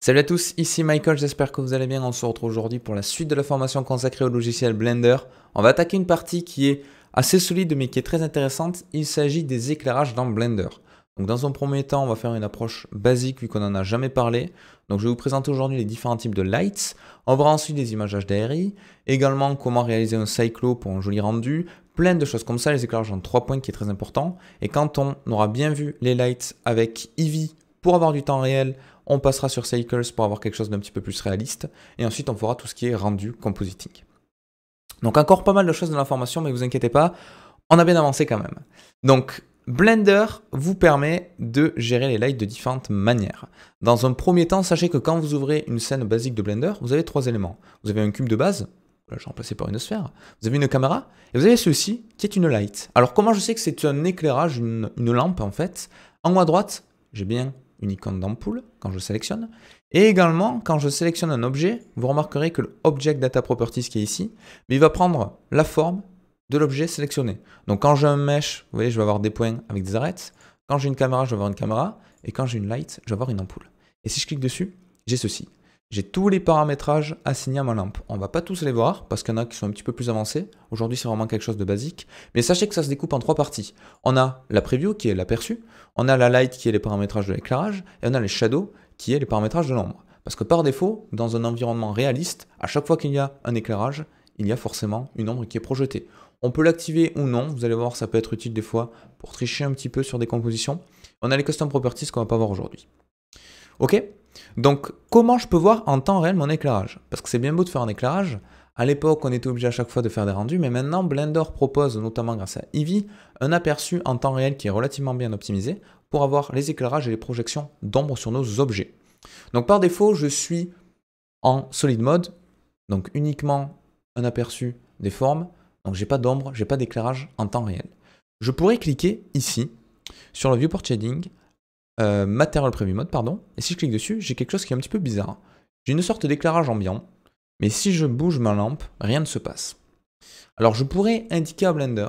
Salut à tous, ici Michael, j'espère que vous allez bien. On se retrouve aujourd'hui pour la suite de la formation consacrée au logiciel Blender. On va attaquer une partie qui est assez solide mais qui est très intéressante. Il s'agit des éclairages dans Blender. Donc dans un premier temps, on va faire une approche basique vu qu'on n'en a jamais parlé. Donc je vais vous présenter aujourd'hui les différents types de lights. On verra ensuite des images HDRI, également comment réaliser un cyclo pour un joli rendu, plein de choses comme ça, les éclairages en 3 points qui est très important. Et quand on aura bien vu les lights avec Eevee pour avoir du temps réel, on passera sur Cycles pour avoir quelque chose d'un petit peu plus réaliste. Et ensuite, on fera tout ce qui est rendu compositing. Donc encore pas mal de choses dans la formation, mais vous inquiétez pas, on a bien avancé quand même. Donc Blender vous permet de gérer les lights de différentes manières. Dans un premier temps, sachez que quand vous ouvrez une scène basique de Blender, vous avez 3 éléments. Vous avez un cube de base, là j'ai remplacé par une sphère. Vous avez une caméra, et vous avez ceci qui est une light. Alors comment je sais que c'est un éclairage, une lampe en fait? En haut à droite, j'ai bien une icône d'ampoule quand je sélectionne. Et également, quand je sélectionne un objet, vous remarquerez que l'Object Data Properties qui est ici, mais il va prendre la forme de l'objet sélectionné. Donc quand j'ai un mesh, vous voyez, je vais avoir des points avec des arêtes. Quand j'ai une caméra, je vais avoir une caméra. Et quand j'ai une light, je vais avoir une ampoule. Et si je clique dessus, j'ai ceci. J'ai tous les paramétrages assignés à ma lampe. On ne va pas tous les voir parce qu'il y en a qui sont un petit peu plus avancés. Aujourd'hui, c'est vraiment quelque chose de basique. Mais sachez que ça se découpe en 3 parties. On a la preview qui est l'aperçu, on a la light qui est les paramétrages de l'éclairage, et on a les shadows qui est les paramétrages de l'ombre. Parce que par défaut, dans un environnement réaliste, à chaque fois qu'il y a un éclairage, il y a forcément une ombre qui est projetée. On peut l'activer ou non, vous allez voir, ça peut être utile des fois pour tricher un petit peu sur des compositions. On a les custom properties qu'on ne va pas voir aujourd'hui. Ok? Donc, comment je peux voir en temps réel mon éclairage? Parce que c'est bien beau de faire un éclairage. À l'époque, on était obligé à chaque fois de faire des rendus, mais maintenant, Blender propose, notamment grâce à Eevee, un aperçu en temps réel qui est relativement bien optimisé pour avoir les éclairages et les projections d'ombre sur nos objets. Donc, par défaut, je suis en Solid Mode, donc uniquement un aperçu des formes. Donc, j'ai pas d'ombre, j'ai pas d'éclairage en temps réel. Je pourrais cliquer ici sur le Viewport Shading, Material Preview Mode, pardon, et si je clique dessus, j'ai quelque chose qui est un petit peu bizarre. J'ai une sorte d'éclairage ambiant, mais si je bouge ma lampe, rien ne se passe. Alors je pourrais indiquer à Blender,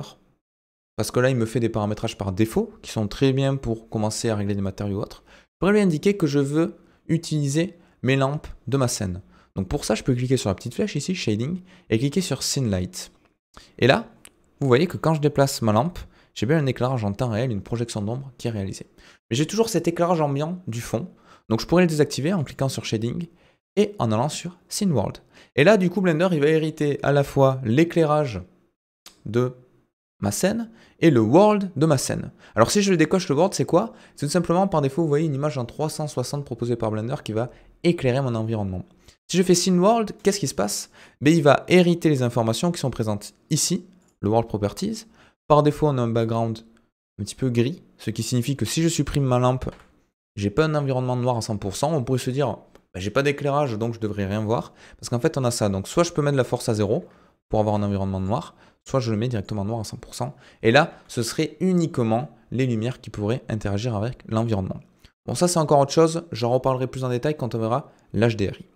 parce que là il me fait des paramétrages par défaut, qui sont très bien pour commencer à régler des matériaux ou autres. Je pourrais lui indiquer que je veux utiliser mes lampes de ma scène. Donc pour ça, je peux cliquer sur la petite flèche ici, Shading, et cliquer sur Scene Light. Et là, vous voyez que quand je déplace ma lampe, j'ai bien un éclairage en temps réel, une projection d'ombre qui est réalisée. Mais j'ai toujours cet éclairage ambiant du fond, donc je pourrais le désactiver en cliquant sur Shading et en allant sur Scene World. Et là, du coup, Blender, il va hériter à la fois l'éclairage de ma scène et le world de ma scène. Alors si je décoche le world, c'est quoi? C'est tout simplement, par défaut, vous voyez une image en 360 proposée par Blender qui va éclairer mon environnement. Si je fais Scene World, qu'est-ce qui se passe? Ben, il va hériter les informations qui sont présentes ici, le World Properties. Par défaut, on a un background un petit peu gris, ce qui signifie que si je supprime ma lampe, j'ai pas un environnement noir à 100%. On pourrait se dire, bah, j'ai pas d'éclairage, donc je devrais rien voir. Parce qu'en fait, on a ça. Donc soit je peux mettre la force à 0 pour avoir un environnement noir, soit je le mets directement noir à 100%. Et là, ce serait uniquement les lumières qui pourraient interagir avec l'environnement. Bon, ça c'est encore autre chose, j'en reparlerai plus en détail quand on verra l'HDRI.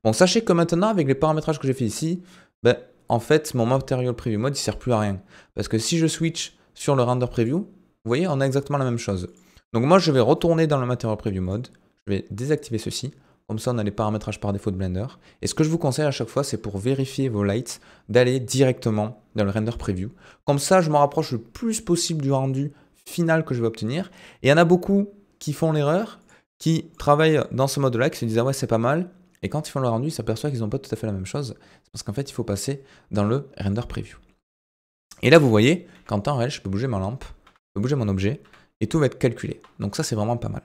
Bon, sachez que maintenant, avec les paramétrages que j'ai fait ici, ben, en fait, mon Material Preview Mode, il ne sert plus à rien. Parce que si je switch sur le Render Preview, vous voyez, on a exactement la même chose. Donc moi, je vais retourner dans le Material Preview Mode, je vais désactiver ceci, comme ça on a les paramétrages par défaut de Blender. Et ce que je vous conseille à chaque fois, c'est pour vérifier vos lights, d'aller directement dans le Render Preview. Comme ça, je me rapproche le plus possible du rendu final que je vais obtenir. Et il y en a beaucoup qui font l'erreur, qui travaillent dans ce mode-là, qui se disent « Ah ouais, c'est pas mal ». Et quand ils font le rendu, ils s'aperçoivent qu'ils n'ont pas tout à fait la même chose. C'est parce qu'en fait, il faut passer dans le Render Preview. Et là, vous voyez qu'en temps réel, je peux bouger ma lampe, je peux bouger mon objet, et tout va être calculé. Donc ça, c'est vraiment pas mal.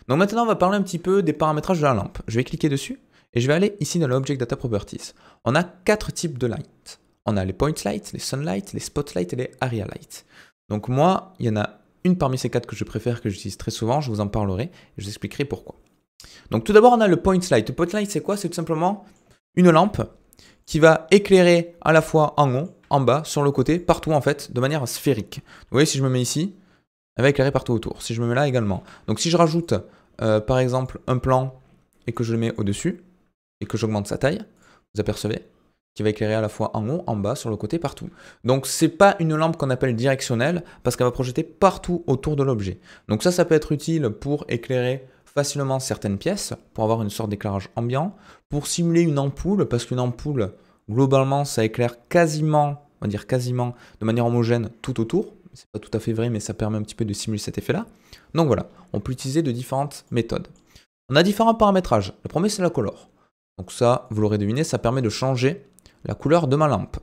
Donc maintenant, on va parler un petit peu des paramétrages de la lampe. Je vais cliquer dessus, et je vais aller ici dans l'Object Data Properties. On a 4 types de lights. On a les Point Lights, les Sunlight, les Spotlight et les Area Light. Donc moi, il y en a une parmi ces 4 que je préfère, que j'utilise très souvent, je vous en parlerai, et je vous expliquerai pourquoi. Donc tout d'abord, on a le Point Light. Le Point Light, c'est quoi? C'est tout simplement une lampe qui va éclairer à la fois en haut, en bas, sur le côté, partout en fait, de manière sphérique. Vous voyez, si je me mets ici, elle va éclairer partout autour. Si je me mets là également. Donc si je rajoute, par exemple, un plan et que je le mets au-dessus, et que j'augmente sa taille, vous apercevez qu'il va éclairer à la fois en haut, en bas, sur le côté, partout. Donc c'est pas une lampe qu'on appelle directionnelle, parce qu'elle va projeter partout autour de l'objet. Donc ça peut être utile pour éclairer facilement certaines pièces pour avoir une sorte d'éclairage ambiant, pour simuler une ampoule, parce qu'une ampoule, globalement, ça éclaire quasiment, on va dire quasiment, de manière homogène tout autour. C'est pas tout à fait vrai, mais ça permet un petit peu de simuler cet effet-là. Donc voilà, on peut utiliser de différentes méthodes. On a différents paramétrages. Le premier, c'est la color. Donc ça, vous l'aurez deviné, ça permet de changer la couleur de ma lampe.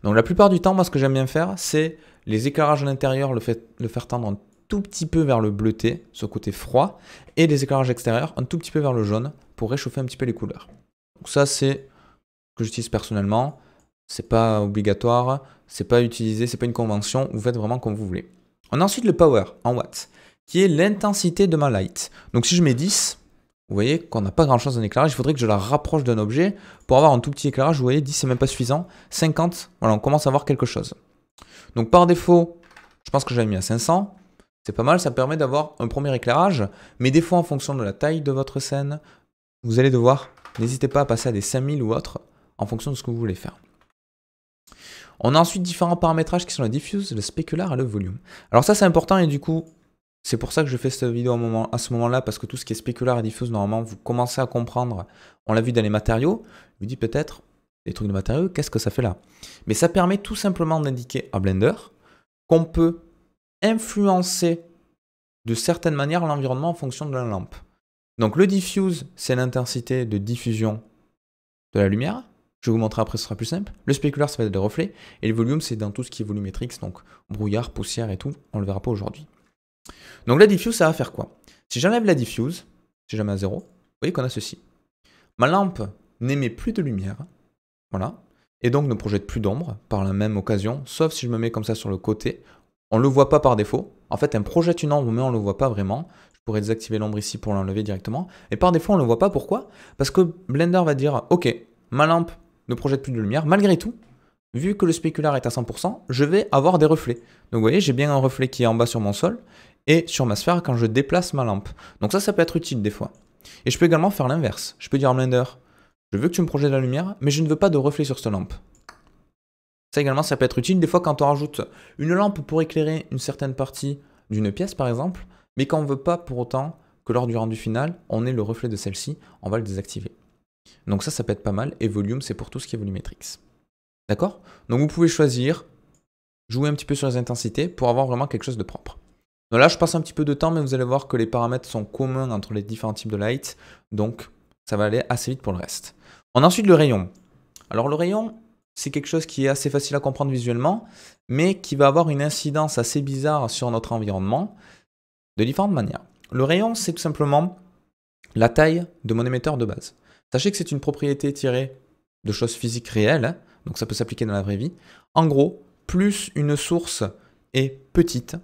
Donc la plupart du temps, moi, ce que j'aime bien faire, c'est les éclairages à l'intérieur, le faire tendre un tout petit peu vers le bleuté, ce côté froid, et les éclairages extérieurs un tout petit peu vers le jaune, pour réchauffer un petit peu les couleurs. Donc ça, c'est ce que j'utilise personnellement. C'est pas obligatoire, c'est pas utilisé, c'est pas une convention, vous faites vraiment comme vous voulez. On a ensuite le power en watts, qui est l'intensité de ma light. Donc si je mets 10, vous voyez qu'on n'a pas grand chose en éclairage, il faudrait que je la rapproche d'un objet pour avoir un tout petit éclairage. Vous voyez, 10 c'est même pas suffisant, 50, voilà, on commence à voir quelque chose. Donc par défaut, je pense que j'avais mis à 500, c'est pas mal, ça permet d'avoir un premier éclairage, mais des fois en fonction de la taille de votre scène, vous allez devoir, n'hésitez pas à passer à des 5000 ou autres, en fonction de ce que vous voulez faire. On a ensuite différents paramétrages qui sont la diffuse, le spécular et le volume. Alors ça c'est important et du coup, c'est pour ça que je fais cette vidéo à ce moment-là, parce que tout ce qui est spécular et diffuse, normalement, vous commencez à comprendre. On l'a vu dans les matériaux. Je vous dis peut-être, les trucs de matériaux, qu'est-ce que ça fait là? Mais ça permet tout simplement d'indiquer à Blender qu'on peut influencer de certaines manières l'environnement en fonction de la lampe. Donc le diffuse, c'est l'intensité de diffusion de la lumière. Je vais vous montrer après, ce sera plus simple. Le spécular, ça va être des reflets. Et le volume, c'est dans tout ce qui est volumétrique, donc brouillard, poussière et tout. On ne le verra pas aujourd'hui. Donc la diffuse, ça va faire quoi? Si j'enlève la diffuse, si je la mets à 0, vous voyez qu'on a ceci. Ma lampe n'émet plus de lumière, voilà, et donc ne projette plus d'ombre par la même occasion, sauf si je me mets comme ça sur le côté. On ne le voit pas par défaut. En fait, elle projette une ombre, mais on ne le voit pas vraiment. Je pourrais désactiver l'ombre ici pour l'enlever directement. Et par défaut, on ne le voit pas. Pourquoi? Parce que Blender va dire, ok, ma lampe ne projette plus de lumière, malgré tout, vu que le spécular est à 100%, je vais avoir des reflets. Donc vous voyez, j'ai bien un reflet qui est en bas sur mon sol, et sur ma sphère quand je déplace ma lampe. Donc ça peut être utile des fois. Et je peux également faire l'inverse. Je peux dire à Blender, je veux que tu me projettes de la lumière, mais je ne veux pas de reflet sur cette lampe. Ça également, ça peut être utile des fois quand on rajoute une lampe pour éclairer une certaine partie d'une pièce par exemple, mais quand on ne veut pas pour autant que lors du rendu final, on ait le reflet de celle-ci, on va le désactiver. Donc ça peut être pas mal, et volume, c'est pour tout ce qui est volumétrique. D'accord? Donc vous pouvez choisir, jouer un petit peu sur les intensités pour avoir vraiment quelque chose de propre. Donc là, je passe un petit peu de temps, mais vous allez voir que les paramètres sont communs entre les différents types de light, donc ça va aller assez vite pour le reste. On a ensuite le rayon. Alors le rayon, c'est quelque chose qui est assez facile à comprendre visuellement, mais qui va avoir une incidence assez bizarre sur notre environnement de différentes manières. Le rayon, c'est tout simplement la taille de mon émetteur de base. Sachez que c'est une propriété tirée de choses physiques réelles, donc ça peut s'appliquer dans la vraie vie. En gros, plus une source est petite,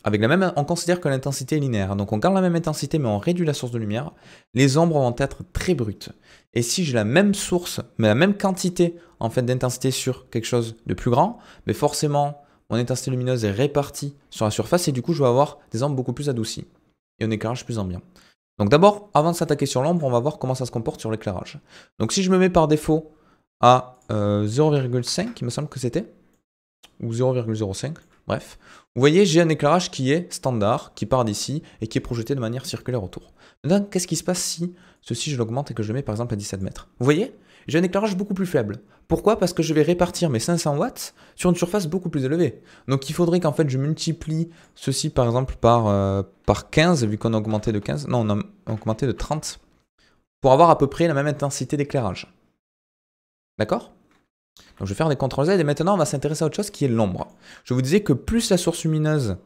avec la même, on considère que l'intensité est linéaire. Donc on garde la même intensité, mais on réduit la source de lumière. Les ombres vont être très brutes. Et si j'ai la même source, mais la même quantité en fait, d'intensité sur quelque chose de plus grand, mais forcément, mon intensité lumineuse est répartie sur la surface et du coup, je vais avoir des ombres beaucoup plus adoucies et un éclairage plus ambiant. Donc d'abord, avant de s'attaquer sur l'ombre, on va voir comment ça se comporte sur l'éclairage. Donc si je me mets par défaut à 0,5, il me semble que c'était, ou 0,05, bref. Vous voyez, j'ai un éclairage qui est standard, qui part d'ici et qui est projeté de manière circulaire autour. Maintenant, qu'est-ce qui se passe si ceci, je l'augmente et que je le mets par exemple à 17 mètres? Vous voyez, j'ai un éclairage beaucoup plus faible. Pourquoi? Parce que je vais répartir mes 500 watts sur une surface beaucoup plus élevée. Donc il faudrait qu'en fait je multiplie ceci par exemple par 15, vu qu'on a augmenté de 15, non, on a augmenté de 30, pour avoir à peu près la même intensité d'éclairage. D'accord? Donc je vais faire des CTRL Z et maintenant on va s'intéresser à autre chose qui est l'ombre. Je vous disais que plus la source lumineuse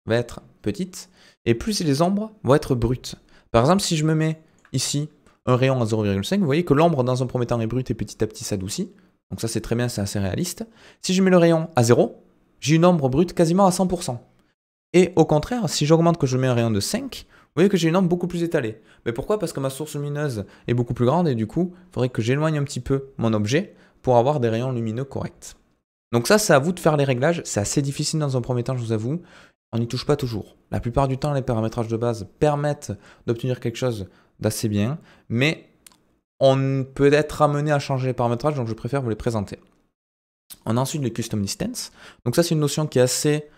va être petite et plus les ombres vont être brutes. Par exemple, si je me mets ici un rayon à 0,5, vous voyez que l'ombre dans un premier temps est brute et petit à petit s'adoucit. Donc ça c'est très bien, c'est assez réaliste. Si je mets le rayon à 0, j'ai une ombre brute quasiment à 100%. Et au contraire, si j'augmente que je mets un rayon de 5, vous voyez que j'ai une ombre beaucoup plus étalée. Mais pourquoi? Parce que ma source lumineuse est beaucoup plus grande et du coup, il faudrait que j'éloigne un petit peu mon objet pour avoir des rayons lumineux corrects. Donc ça, c'est à vous de faire les réglages. C'est assez difficile dans un premier temps, je vous avoue. On n'y touche pas toujours. La plupart du temps, les paramétrages de base permettent d'obtenir quelque chose d'assez bien, mais on peut être amené à changer les paramétrages, donc je préfère vous les présenter. On a ensuite le custom distance. Donc ça, c'est une notion qui est assez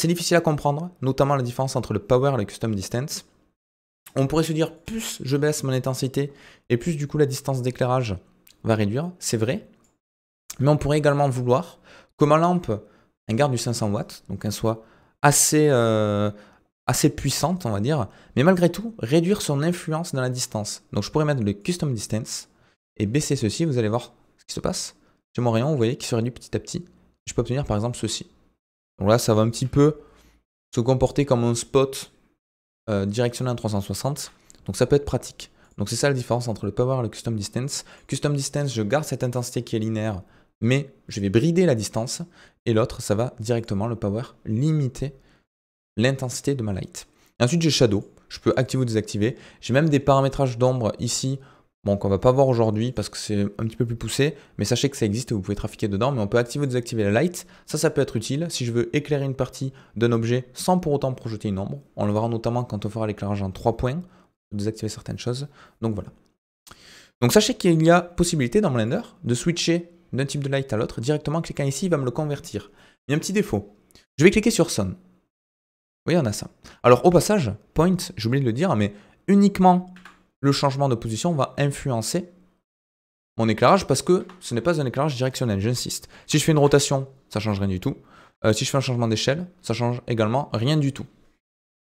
difficile à comprendre, notamment la différence entre le power et le custom distance. On pourrait se dire, plus je baisse mon intensité et plus du coup la distance d'éclairage va réduire, c'est vrai. Mais on pourrait également vouloir que ma lampe elle garde du 500 watts, donc qu'elle soit assez puissante, on va dire, mais malgré tout, réduire son influence dans la distance. Donc je pourrais mettre le Custom Distance et baisser ceci, vous allez voir ce qui se passe. J'ai mon rayon, vous voyez, qui se réduit petit à petit. Je peux obtenir par exemple ceci. Donc là, ça va un petit peu se comporter comme un spot directionnel en 360. Donc ça peut être pratique. Donc c'est ça la différence entre le Power et le Custom Distance. Custom Distance, je garde cette intensité qui est linéaire, mais je vais brider la distance. Et l'autre, ça va directement, le Power, limiter l'intensité de ma light. Et ensuite, j'ai Shadow. Je peux activer ou désactiver. J'ai même des paramétrages d'ombre ici, bon, qu'on ne va pas voir aujourd'hui parce que c'est un petit peu plus poussé. Mais sachez que ça existe et vous pouvez trafiquer dedans. Mais on peut activer ou désactiver la light. Ça peut être utile si je veux éclairer une partie d'un objet sans pour autant projeter une ombre. On le verra notamment quand on fera l'éclairage en 3 points. Désactiver certaines choses. Donc voilà. Donc sachez qu'il y a possibilité dans Blender de switcher d'un type de light à l'autre directement en cliquant ici, il va me le convertir. Il y a un petit défaut. Je vais cliquer sur Son. Oui, on a ça. Alors au passage, Point, j'ai oublié de le dire, mais uniquement le changement de position va influencer mon éclairage parce que ce n'est pas un éclairage directionnel, j'insiste. Si je fais une rotation, ça ne change rien du tout. Si je fais un changement d'échelle, ça change également rien du tout.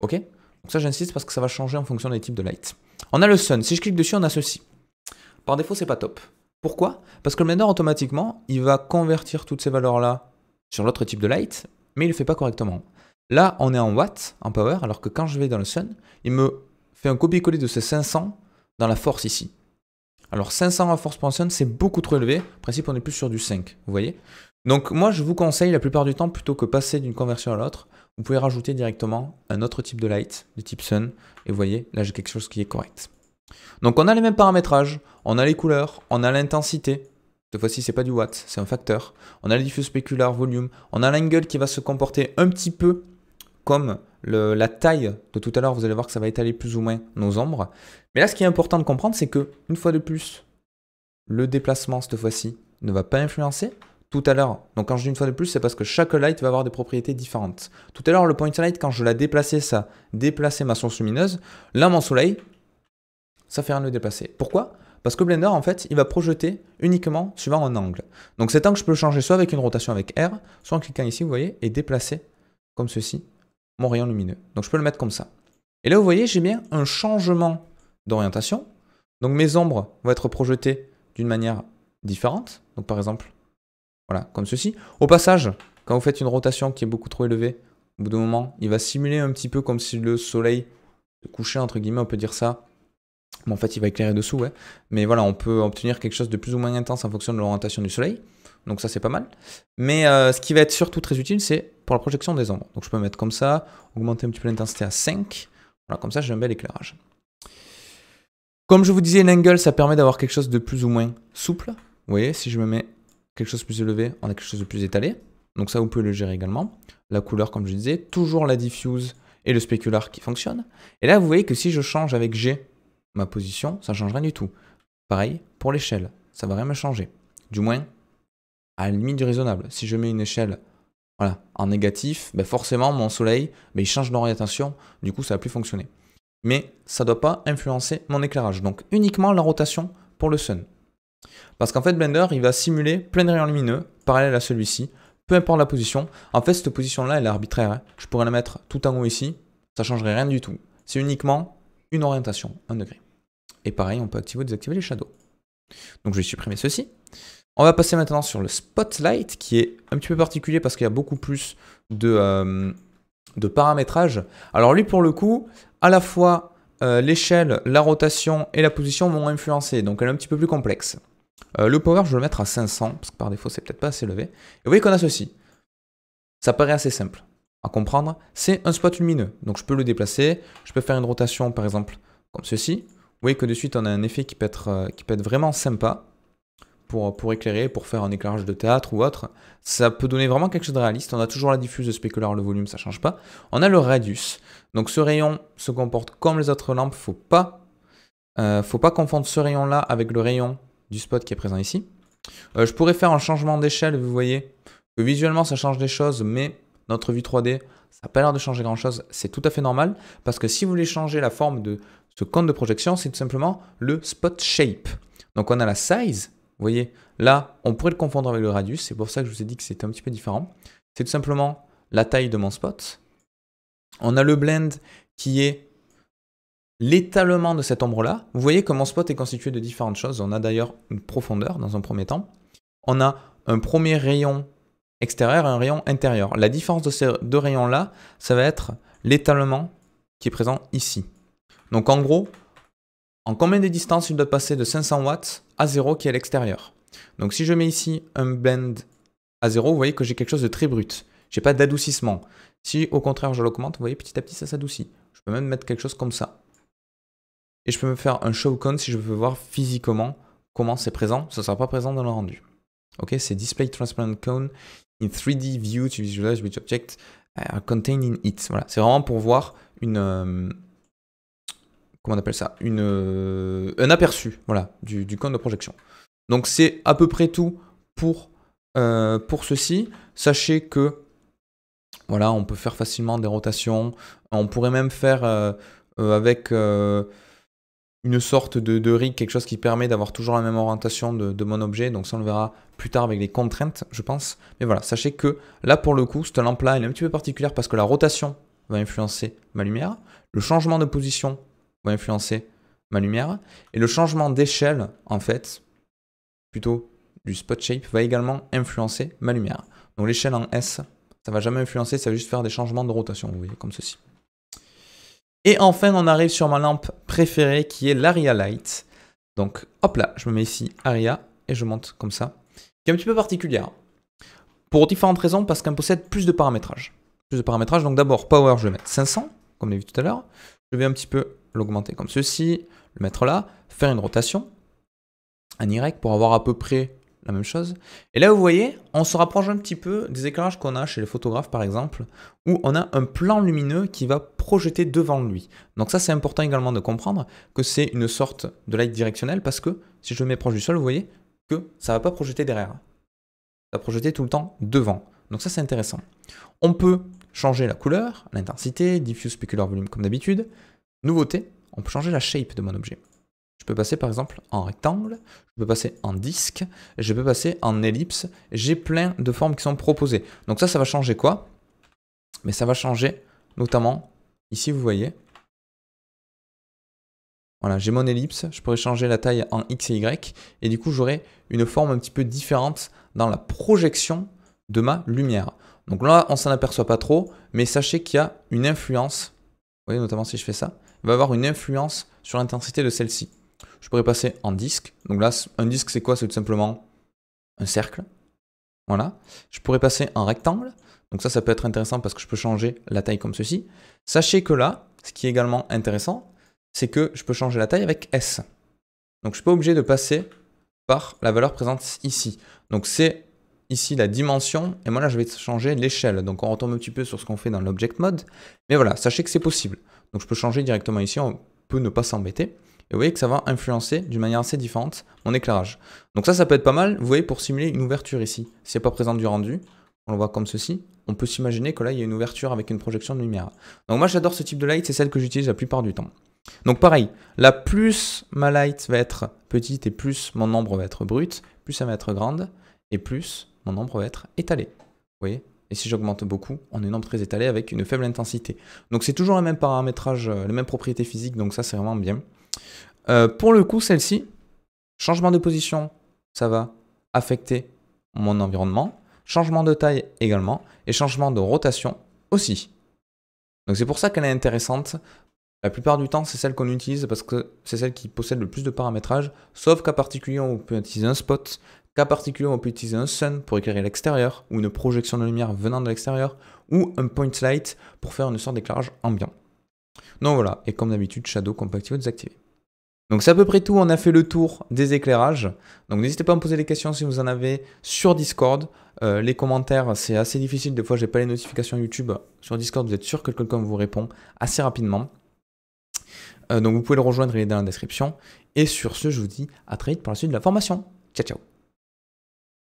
Ok? Donc ça j'insiste parce que ça va changer en fonction des types de light. On a le Sun. Si je clique dessus, on a ceci. Par défaut, c'est pas top. Pourquoi? Parce que le Blender, automatiquement, il va convertir toutes ces valeurs-là sur l'autre type de light, mais il ne le fait pas correctement. Là, on est en watts, en power, alors que quand je vais dans le Sun, il me fait un copier-coller de ces 500 dans la force ici. Alors 500 en force pour un Sun, c'est beaucoup trop élevé. En principe, on est plus sur du 5, vous voyez? Donc moi, je vous conseille la plupart du temps, plutôt que passer d'une conversion à l'autre, vous pouvez rajouter directement un autre type de light, de type Sun, et vous voyez, là j'ai quelque chose qui est correct. Donc on a les mêmes paramétrages, on a les couleurs, on a l'intensité. Cette fois-ci, c'est pas du watt, c'est un facteur. On a le diffuse spéculaire, volume. On a l'angle qui va se comporter un petit peu comme la taille de tout à l'heure. Vous allez voir que ça va étaler plus ou moins nos ombres. Mais là, ce qui est important de comprendre, c'est que une fois de plus, le déplacement cette fois-ci ne va pas influencer. Tout à l'heure, donc quand je dis une fois de plus, c'est parce que chaque light va avoir des propriétés différentes. Tout à l'heure, le point light, quand je l'ai déplacé, ça déplaçait ma source lumineuse. Là, mon soleil, ça fait rien de le déplacer. Pourquoi? Parce que Blender, en fait, il va projeter uniquement suivant un angle. Donc cet angle, je peux le changer soit avec une rotation avec R, soit en cliquant ici, vous voyez, et déplacer, comme ceci, mon rayon lumineux. Donc je peux le mettre comme ça. Et là, vous voyez, j'ai bien un changement d'orientation. Donc mes ombres vont être projetées d'une manière différente. Donc par exemple, voilà, comme ceci. Au passage, quand vous faites une rotation qui est beaucoup trop élevée, au bout d'un moment, il va simuler un petit peu comme si le soleil se couchait, entre guillemets, on peut dire ça. Bon, en fait, il va éclairer dessous, ouais. Mais voilà, on peut obtenir quelque chose de plus ou moins intense en fonction de l'orientation du soleil. Donc ça, c'est pas mal. Mais ce qui va être surtout très utile, c'est pour la projection des ombres. Donc je peux mettre comme ça, augmenter un petit peu l'intensité à 5. Voilà, comme ça, j'ai un bel éclairage. Comme je vous disais, l'angle, ça permet d'avoir quelque chose de plus ou moins souple. Vous voyez, si je me mets quelque chose de plus élevé, on a quelque chose de plus étalé. Donc ça, vous pouvez le gérer également. La couleur, comme je disais, toujours la diffuse et le spécular qui fonctionne. Et là, vous voyez que si je change avec G ma position, ça ne change rien du tout. Pareil pour l'échelle, ça ne va rien me changer. Du moins, à la limite du raisonnable. Si je mets une échelle voilà, en négatif, ben forcément mon soleil ben il change d'orientation, du coup ça ne va plus fonctionner. Mais ça ne doit pas influencer mon éclairage. Donc uniquement la rotation pour le Sun. Parce qu'en fait Blender il va simuler plein de rayons lumineux parallèles à celui-ci, peu importe la position. En fait cette position-là elle est arbitraire. Hein. Je pourrais la mettre tout en haut ici, ça ne changerait rien du tout. C'est uniquement une orientation, 1 degré. Et pareil, on peut activer ou désactiver les shadows. Donc je vais supprimer ceci. On va passer maintenant sur le Spotlight, qui est un petit peu particulier parce qu'il y a beaucoup plus de paramétrage. Alors lui, pour le coup, à la fois l'échelle, la rotation et la position vont influencer. Donc elle est un petit peu plus complexe. Le Power, je vais le mettre à 500, parce que par défaut, c'est peut-être pas assez élevé. Et vous voyez qu'on a ceci. Ça paraît assez simple à comprendre. C'est un spot lumineux. Donc je peux le déplacer. Je peux faire une rotation, par exemple, comme ceci. Vous voyez que de suite, on a un effet qui peut être vraiment sympa pour éclairer, pour faire un éclairage de théâtre ou autre. Ça peut donner vraiment quelque chose de réaliste. On a toujours la diffuse, le spéculaire, le volume, ça ne change pas. On a le radius. Donc ce rayon se comporte comme les autres lampes. Faut pas confondre ce rayon-là avec le rayon du spot qui est présent ici. Je pourrais faire un changement d'échelle, vous voyez, que visuellement ça change des choses, mais notre vue 3D, ça n'a pas l'air de changer grand-chose. C'est tout à fait normal, parce que si vous voulez changer la forme de ce cône de projection, c'est tout simplement le spot shape. Donc on a la size, vous voyez, là, on pourrait le confondre avec le radius, c'est pour ça que je vous ai dit que c'était un petit peu différent. C'est tout simplement la taille de mon spot. On a le blend qui est l'étalement de cette ombre-là. Vous voyez que mon spot est constitué de différentes choses. On a d'ailleurs une profondeur dans un premier temps. On a un premier rayon extérieur et un rayon intérieur. La différence de ces deux rayons-là, ça va être l'étalement qui est présent ici. Donc en gros, en combien de distance il doit passer de 500 watts à 0 qui est à l'extérieur. Donc si je mets ici un blend à 0, vous voyez que j'ai quelque chose de très brut. Je n'ai pas d'adoucissement. Si au contraire je l'augmente, vous voyez petit à petit ça s'adoucit. Je peux même mettre quelque chose comme ça. Et je peux me faire un show cone si je veux voir physiquement comment c'est présent. Ça ne sera pas présent dans le rendu. Ok, c'est display transparent cone in 3D view to visualize which objects are contained in it. Voilà, c'est vraiment pour voir une comment on appelle ça, un aperçu, voilà, du cône de projection. Donc c'est à peu près tout pour ceci. Sachez que voilà, on peut faire facilement des rotations. On pourrait même faire avec une sorte de rig, quelque chose qui permet d'avoir toujours la même orientation de mon objet. Donc ça, on le verra plus tard avec les contraintes, je pense. Mais voilà, sachez que là, pour le coup, cette lampe-là, elle est un petit peu particulière parce que la rotation va influencer ma lumière. Le changement de position va influencer ma lumière. Et le changement d'échelle, en fait, plutôt du spot shape, va également influencer ma lumière. Donc l'échelle en S, ça ne va jamais influencer, ça va juste faire des changements de rotation, vous voyez, comme ceci. Et enfin, on arrive sur ma lampe préférée qui est l'Aria Light. Donc hop là, je me mets ici Aria et je monte comme ça. Qui est un petit peu particulière. Pour différentes raisons, parce qu'elle possède plus de paramétrage. Plus de paramétrage, donc d'abord Power, je vais mettre 500, comme on l'a vu tout à l'heure. Je vais un petit peu l'augmenter comme ceci, le mettre là, faire une rotation, un Y pour avoir à peu près la même chose. Et là, vous voyez, on se rapproche un petit peu des éclairages qu'on a chez les photographes, par exemple, où on a un plan lumineux qui va projeter devant lui. Donc ça, c'est important également de comprendre que c'est une sorte de light directionnel, parce que si je le mets proche du sol, vous voyez que ça ne va pas projeter derrière. Ça va projeter tout le temps devant. Donc ça, c'est intéressant. On peut changer la couleur, l'intensité, diffuse, specular, volume, comme d'habitude. Nouveauté, on peut changer la shape de mon objet. Je peux passer par exemple en rectangle, je peux passer en disque, je peux passer en ellipse. J'ai plein de formes qui sont proposées. Donc ça va changer quoi? Mais ça va changer notamment, ici vous voyez. Voilà, j'ai mon ellipse, je pourrais changer la taille en X et Y. Et du coup, j'aurai une forme un petit peu différente dans la projection de ma lumière. Donc là, on ne s'en aperçoit pas trop, mais sachez qu'il y a une influence. Vous voyez, notamment si je fais ça, il va y avoir une influence sur l'intensité de celle-ci. Je pourrais passer en disque. Donc là, un disque, c'est quoi? C'est tout simplement un cercle. Voilà. Je pourrais passer en rectangle. Donc ça peut être intéressant parce que je peux changer la taille comme ceci. Sachez que là, ce qui est également intéressant, c'est que je peux changer la taille avec S. Donc je ne suis pas obligé de passer par la valeur présente ici. Donc c'est ici la dimension. Et moi là, je vais changer l'échelle. Donc on retombe un petit peu sur ce qu'on fait dans l'Object Mode. Mais voilà, sachez que c'est possible. Donc je peux changer directement ici. On peut ne pas s'embêter. Et vous voyez que ça va influencer d'une manière assez différente mon éclairage. Donc ça peut être pas mal, vous voyez, pour simuler une ouverture ici. Si c'est pas présent du rendu, on le voit comme ceci, on peut s'imaginer que là, il y a une ouverture avec une projection de lumière. Donc moi, j'adore ce type de light, c'est celle que j'utilise la plupart du temps. Donc pareil, là, plus ma light va être petite et plus mon ombre va être brute, plus elle va être grande et plus mon ombre va être étalée. Vous voyez? Et si j'augmente beaucoup, on a une ombre très étalée avec une faible intensité. Donc c'est toujours le même paramétrage, les mêmes propriétés physiques, donc ça, c'est vraiment bien. Pour le coup, celle-ci, changement de position, ça va affecter mon environnement. Changement de taille également. Et changement de rotation aussi. Donc c'est pour ça qu'elle est intéressante. La plupart du temps, c'est celle qu'on utilise parce que c'est celle qui possède le plus de paramétrage. Sauf cas particulier, on peut utiliser un spot. Cas particulier, on peut utiliser un sun pour éclairer l'extérieur. Ou une projection de lumière venant de l'extérieur. Ou un point light pour faire une sorte d'éclairage ambiant. Donc voilà. Et comme d'habitude, shadow qu'on peut activer ou désactiver. Donc c'est à peu près tout, on a fait le tour des éclairages. Donc n'hésitez pas à me poser des questions si vous en avez sur Discord. Les commentaires, c'est assez difficile, des fois j'ai pas les notifications YouTube. Sur Discord, vous êtes sûr que quelqu'un vous répond assez rapidement. Donc vous pouvez le rejoindre, il est dans la description. Et sur ce, je vous dis à très vite pour la suite de la formation. Ciao, ciao.